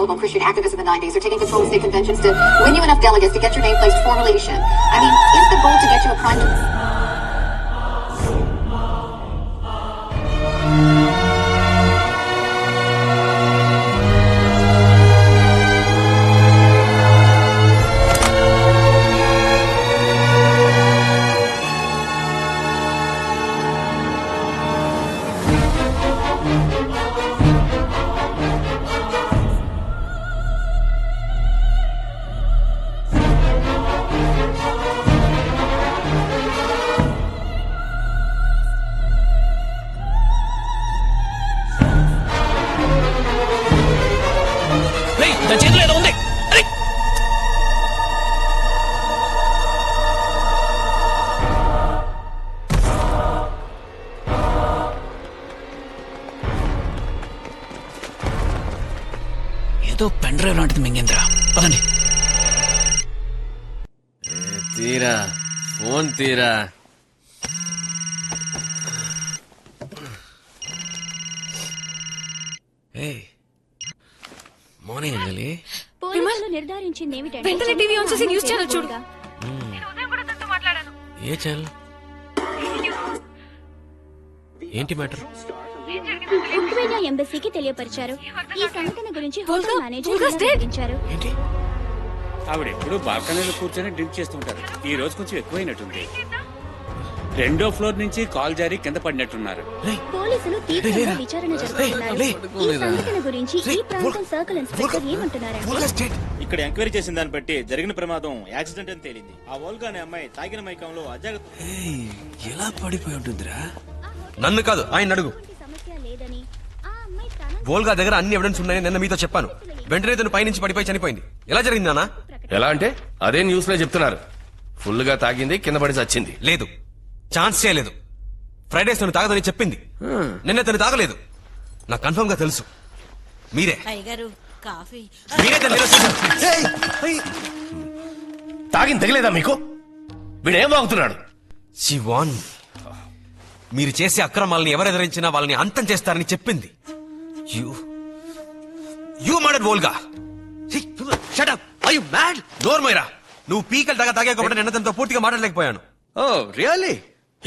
evangelical Christian activists in the 90s are taking control of state conventions to win you enough delegates to get your name placed for relation. I mean, is the goal to get you a prime minister? ఏదో pen drive లాంటిది మింగేంద్రా, పదండి. తీరా phone తీరా. Morning అంజలి. వెంటనే TV on చేసి news channel చూడు. ఏ channel? ఏంటి matter? Ukraine ఎంబసీకి తెలియపరిచారు. ఈ సంఘటన గురించి హోటల్ మేనేజర్ వివరించారు. ఏంటి? ఆవిడ ఎప్పుడు బాల్కనీలో కూర్చొని డ్రింక్ చేస్తుంటారు. ఈ రోజు కొంచెం ఎక్కువైనట్టుంది. 2వ ఫ్లోర్ నుంచి కాల్ జారి కింద పడినట్టున్నారు. పోలీసులు తీవ్రంగా విచారణ జరుపుతున్నారు. ఈ సంఘటన గురించి ఈ ప్రాంతం సర్కిల్ ఇన్స్పెక్టర్ ఏమంటున్నారంటే, ఇక్కడ ఎంక్వైరీ చేసిన దాన్ని బట్టి జరిగిన ప్రమాదం యాక్సిడెంట్ అని తేలింది. ఆ వోల్గా అనే అమ్మాయి తాగిన మైకంలో అజాగ్రత్త. ఎలా పడిపోయి ఉంటుందిరా? నన్ను కాదు, ఆయన అడుగు. సమస్య లేదని ఆ అమ్మాయి వోల్గా దగ్గర అన్ని ఎవిడెన్స్ ఉన్నాయని నిన్న మీతో చెప్పాను. వెంటనే తను పైనుంచి పడిపోయి చనిపోయింది. ఎలా జరిగింది నాన్న? ఎలా అంటే అదే న్యూస్ లో చెప్తున్నారు. ఫుల్ గా తాగింది, కింద పడి చచ్చింది. లేదు, ఛాన్స్ చేయలేదు. ఫ్రైడేస్ తను తాగదని చెప్పింది. నిన్న తను తాగలేదు. నాకు కన్ఫర్మ్ గా తెలుసు. మీరే మీరే తను నిరూపించారు. తాగింది తగిలేదా మీకు? వీడేం వాగుతున్నాడు? శివాన్, మీరు చేసే అక్రమాలని ఎవరు ఎదిరించినా వాళ్ళని అంతం చేస్తారని చెప్పింది. You murdered Volga. Shut up. Are you mad? నోర్మైరా, నువ్వు పీకలు తాగే కాబట్టి నిన్న తనతో పూర్తిగా మాట్లాడలేకపోయాను. ఓ రియల్లీ?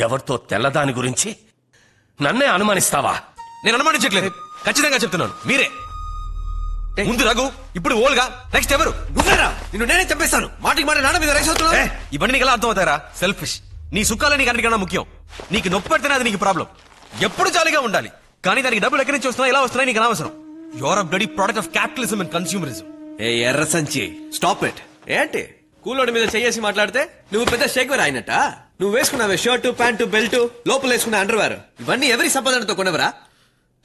ఎవరితో తెల్లదాని గురించి నన్నే అనుమానిస్తావా? నేను అనుమానించట్లేదు, ఖచ్చితంగా చెప్తున్నాను. మీరే ముందు రఘు, ఇప్పుడు ఓల్గా, నెక్స్ట్ ఎవరు? నువ్వేరా? నిన్ను నేనే చెప్పేస్తాను. మాటికి మాట నాన్న మీద రైస్ అవుతున్నా. ఇవన్నీ నీకు ఎలా అర్థం అవుతారా? సెల్ఫిష్. నీ సుఖాలే నీకు అన్నిటికన్నా ముఖ్యం. నీకు నొప్పి పెడితేనే అది నీకు ప్రాబ్లం. ఎప్పుడు జాలీగా ఉండాలి, కానీ దానికి డబ్బులు ఎక్కడి నుంచి వస్తున్నాయి, ఎలా వస్తున్నాయి నీకు అనవసరం. Your a bloody product of capitalism and consumerism. ఏ ఎర్ర సంచి, స్టాప్ ఇట్. ఏంటి కూలోడి మీద చెయ్యేసి మాట్లాడితే నువ్వు పెద్ద షేక్వేర్ అయినట్ట? నువ్వు వేసుకున్నావే షర్టు, ప్యాంటు, బెల్ట్, లోపల వేసుకున్న అండర్వేర్, ఇవన్నీ ఎవరి సంపాదనతో కొనవరా?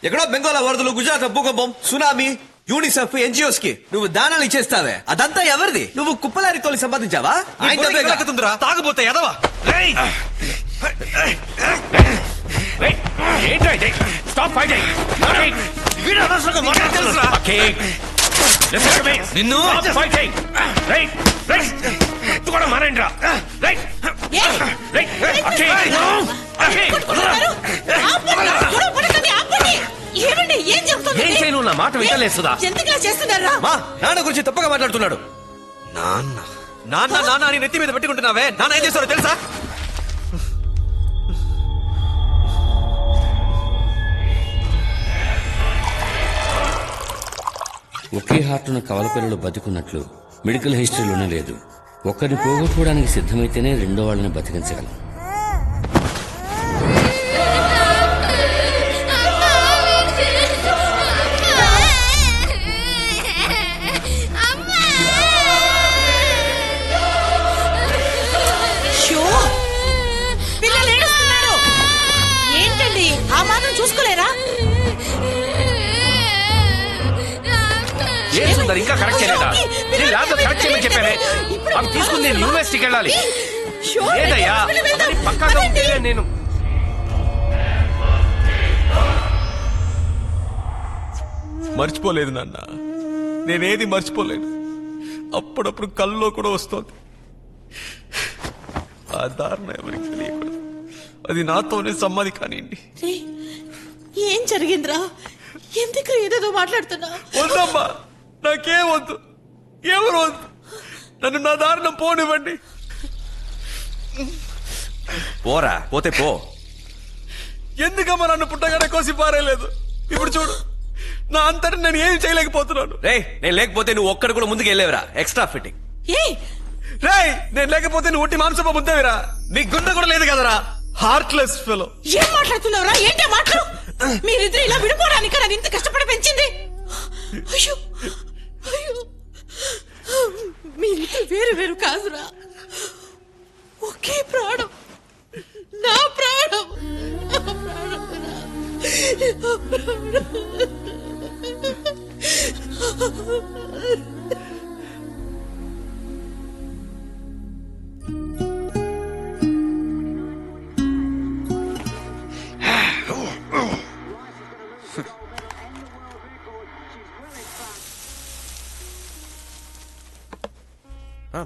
ఎక్కడో బెంగాల్ వరదలు, గుజరాత్ భూకంపం, సునామీ, యూనిసెఫ్, ఎన్జిఓస్ కి నువ్వు దానాలు ఇచ్చేస్తావే, అదంతా ఎవరిది? నువ్వు కుప్పలారి తోలి సంపాదించావా? తాగబోతే ఎదవా. నిన్ను నా మాట వింటలేస్తుందా? నాన్న గురించి తప్పగా మాట్లాడుతున్నాడు. నాన్న నాన్న నాన్న అని నెత్తి మీద పెట్టుకుంటున్నావే. నాన్న ఏం చేస్తారో తెలుసా? ఒకే హార్టున కవల పిల్లలు బతుకున్నట్లు మెడికల్ హిస్టరీలోనే లేదు. ఒక్కరిని పోగొట్టుకోవడానికి సిద్ధమైతేనే రెండో వాళ్ళని బతికించగలం. ఏంటండి ఆ మాత్రం చూసుకోలేరా? ఇంకా కరెక్ట్ చేయలేదా? కరెక్ట్ చేయమని చెప్పానే. అవి తీసుకుని నేను యూనివర్సిటీకి వెళ్ళాలి. లేదయ్యా, పక్కాగా ఉంటే నేను మర్చిపోలేదు నాన్న. నేనేది మర్చిపోలేదు. అప్పుడప్పుడు కల్లో కూడా వస్తోంది. ఆ దారుణ ఎవరికి తెలియకూడదు. అది నాతోనే సమ్మది కానివ్వండి. ఏం జరిగిందిరా? ఎందుకు ఏదేదో మాట్లాడుతున్నా? వద్దమ్మా, నాకేం వద్దు, ఎవరు వద్దు, నన్ను నా దారుణం పోనివ్వండి. పోరా, పోతే పో. ఎందుకమ్మా నన్ను పుట్టగానే కోసి పారేయలేదు? ఇప్పుడు చూడు, నా అంతటి నేను ఏం చేయలేకపోతున్నాను. రే, నేను లేకపోతే నువ్వు ఒక్కడు కూడా ముందుకు వెళ్ళేవరా? Extra fitting. రే, నేను లేకపోతే నువ్వు ఒట్టి మాంసప ముద్దవిరా. నీ గుండె కూడా లేదు కదరా, హార్ట్లెస్ ఫెలో. ఏం మాట్లాడుతున్నావురా? ఏంటి మాటలు? మీరిద్దరు ఇలా విడిపోవడానికి నన్ను ఇంత కష్టపడి పెంచింది. అయ్యో అయ్యో, మీరిద్దరు వేరు వేరు కాదురా, ఒకే ప్రాణం. నా ప్రాణం, నా ప్రాణం, నా ప్రాణం.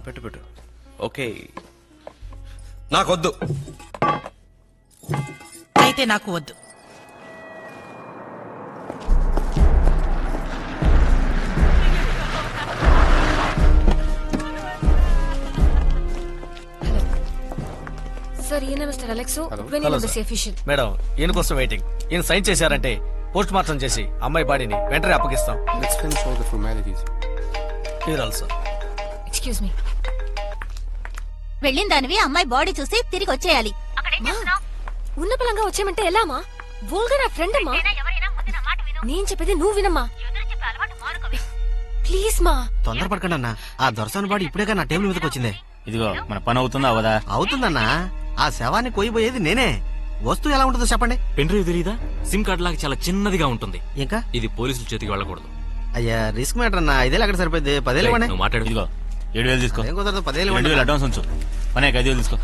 పెట్టు పెట్టు. ఓకే, నాకొద్దు. అయితే నాకు వద్దు. సార్, ఈయన మిస్టర్ అలెక్స్, ఎఫిషియెంట్. మేడం, ఈయన కోసం వెయిటింగ్. ఈయన సైన్ చేశారంటే పోస్ట్ మార్టం చేసి అమ్మాయి బాడీని వెంటనే అప్పగిస్తాం. Also excuse me. వెళ్ళిన దానివి అమ్మాయి బాడీ చూసి తిరిగి వచ్చేయాలి. ఉన్న పలంగా వచ్చేయమంటే ఎలామా? వోల్గా నా ఫ్రెండ్ అమ్మా. నేను చెప్పేది నువ్వు వినమ్మా ప్లీజ్. మా తొందరపడకండి అన్న, ఆ దొరసాని బాడీ ఇప్పుడేగా నా టేబుల్ మీదకి వచ్చిందే. ఇదిగో మన పని అవుతుందా అవదా? అవుతుందన్నా, ఆ శవాన్ని కోయిపోయేది నేనే. వస్తువు ఎలా ఉంటుందో చెప్పండి. పెన్ డ్రైవ్ తెలీదా? సిమ్ కార్డ్ లాగా చాలా చిన్నదిగా ఉంటుంది. ఇంకా ఇది పోలీసుల చేతికి వెళ్ళకూడదు. అయ్యా, రిస్క్ మ్యాటర్ అన్న. 5,000 అక్కడ సరిపోయింది, 10,000 ఇవ్వండి. నువ్వు మాట్లాడు. ఇదిగో 7,000 తీసుకో. ఏం కుదరదు, 10,000 2,000 ఇవ్వండి. అడ్వాన్స్ ఉంచు. పనే 5,000 తీసుకో.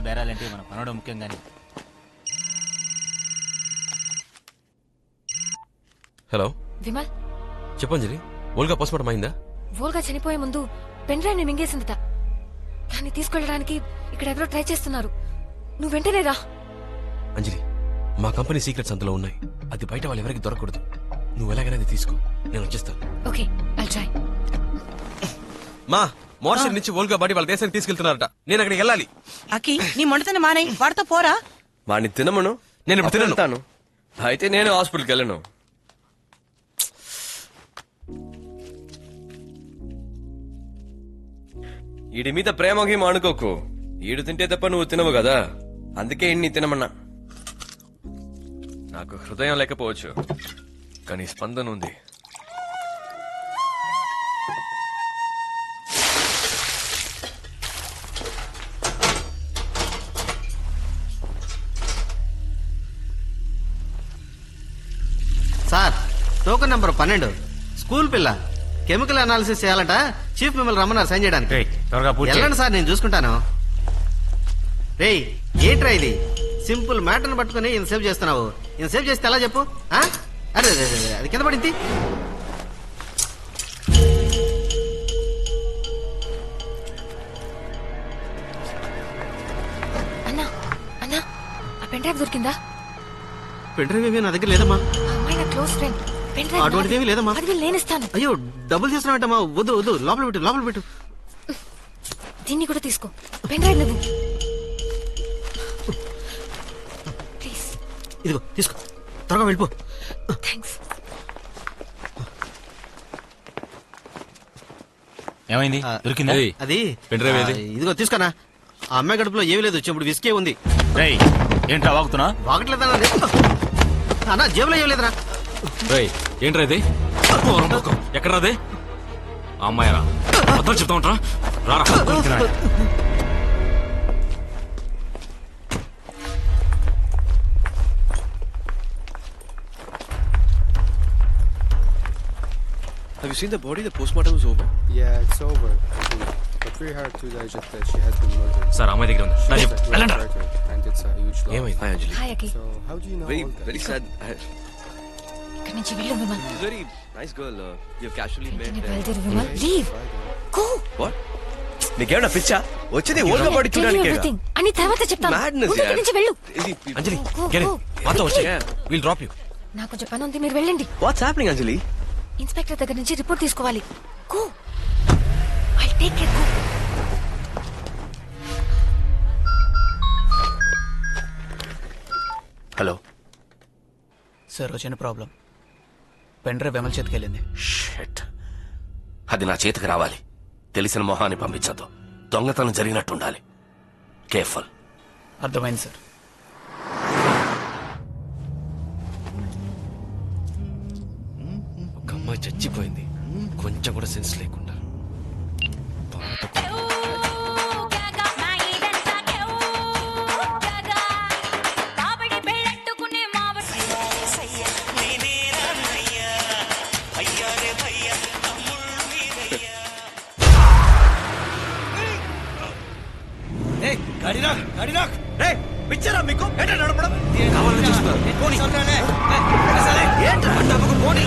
బేరాలంటే మన పనవడం ముఖ్యం గానీ. హలో విమల్, చెప్పంజలి, ఓల్గా పోస్ట్మార్టం అయిందా? వోల్గా చనిపోయే ముందు పెన్ డ్రైవ్ ని మింగేసిందట. దాన్ని తీసుకెళ్ళడానికి ఇక్కడ ఎవరో ట్రై చేస్తున్నారు. నువ్వు వెంటనే రా. అంజలి, మా కంపెనీ సీక్రెట్స్ అందులో ఉన్నాయి. అది బయట వాళ్ళు ఎవరికి దొరకకూడదు. నువ్వు ఎలాగైనా అది తీసుకో, నేను వచ్చేస్తాను. Okay, I'll try. మా మోర్షర్ నుంచి ఓల్గా బాడీ వాళ్ళ దేశానికి తీసుకెళ్తున్నారట. నేను అక్కడికి వెళ్ళాలి. అకి, నీ మొండతన మానే, వాడితో పోరా. వాడిని తినమను, నేను ఇప్పుడు తినను. తినను. అయితే నేను హాస్పిటల్కి వెళ్ళను. ఈడి మీద ప్రేమకి అనుకోకు. ఈడు తింటే తప్ప నువ్వు తినవు కదా, అందుకే ఇన్ని తినమన్నా. నాకు హృదయం లేకపోవచ్చు, కానీ స్పందన ఉంది. సార్, టోకెన్ నంబర్ 12, స్కూల్ పిల్ల. కెమికల్ అనాలిసిస్ చేయాలట. చీఫ్ మిమ్మల్ని రమ్మన్నారు సైన్ చేయడానికి. వెళ్ళండి సార్, నేను చూసుకుంటాను. రేయ్, ఏంట్రా ఇది? సింపుల్ మ్యాటర్ని పట్టుకుని ఈయన సేవ్ చేస్తున్నావు. ఈయన సేవ్ చేస్తే ఎలా చెప్పు? అరే అది కింద పడింది. అన్నా అన్నా, ఆ పెన్ డ్రైవ్ దొరికిందా? పెన్ డ్రైవ్ ఏమీ నా దగ్గర లేదమ్మా. అమ్మాయి నా క్లోజ్ ఫ్రెండ్. పెన్ డ్రైవ్ అటువంటిదేమీ లేదమ్మా. అది నేను ఇస్తాను. అయ్యో, డబ్బులు తీసుకున్నావేంటమ్మా? వద్దు వద్దు, లోపల పెట్టు, లోపల పెట్టు. దీన్ని కూడా తీసుకో. పెన్ డ్రైవ్ నువ్వు ప్లీజ్. ఇదిగో తీసుకో, త్వరగా వెళ్ళిపో. థ్యాంక్స్. ఏమైంది? దొరికిందా? అది పెన్ డ్రైవ్ ఏది? ఇదిగో తీసుకోనా. ఆ అమ్మాయి గడుపులో ఏమీ లేదు, చెప్పుడు విసికే ఉంది. రేయ్, ఏంట్రా వాగుతున్నా? వాగట్లేదన్నా. అన్నా, జేబులో ఏం లేదురా. ఏంట్రా ఇది? ఎక్కడ రాదే? అమ్మాయి రా, అర్థం చెప్తా ఉంటా. రారా. Have you seen the body? The postmortem is over. Yeah, it's over. But we heard to digest that she has been murdered. Sir, అమ్మాయి దగ్గర ఉంది. నా చెప్పు. వెళ్ళండి. And it's a huge loss. ఏమైంది? Hi, Anjali. Hi Aki. So how do you know Very, all that? very sad. ఇక్కడి నుంచి వెళ్ళు Vimal. Very nice girl. You've casually met. వెంటనే బయలుదేరు విమల్. లీవ్. గో. What? నీకేమన్నా పిచ్చా? వచ్చింది ఓల్గా బాడీ చూడడానికే. అని తర్వాత చెప్తాను. Madness, ముందు ఇక్కడి నుంచి వెళ్ళు. అంజలి, Go, get go. it. మాతో వచ్చే. We'll drop you. నాకు కొంచెం పని ఉంది, మీరు వెళ్ళండి. What's happening, Anjali? ఇన్స్పెక్టర్ దగ్గర నుంచి రిపోర్ట్ తీసుకోవాలి. Go, I take care. Go. Hello sir, వచ్చిన ప్రాబ్లం. పెన్ డ్రైవ్ ఎమ్మెల్యే చేతికి వెళ్ళింది. షిట్. అది నా చేతికి రావాలి. తెలిసిన మొహాన్ని పంపించద్దు. దొంగతనం జరిగినట్టుండాలి. కేర్ఫుల్. అర్థమైంది సార్. ఒక అమ్మాయి చచ్చిపోయింది, కొంచెం కూడా సెన్స్ లేకుండా. పిచ్చరా మీకు? ఏంటో నడపడం కావాలని చూస్తున్నారు. పోనీ. ఏంట్రా? పోనీ.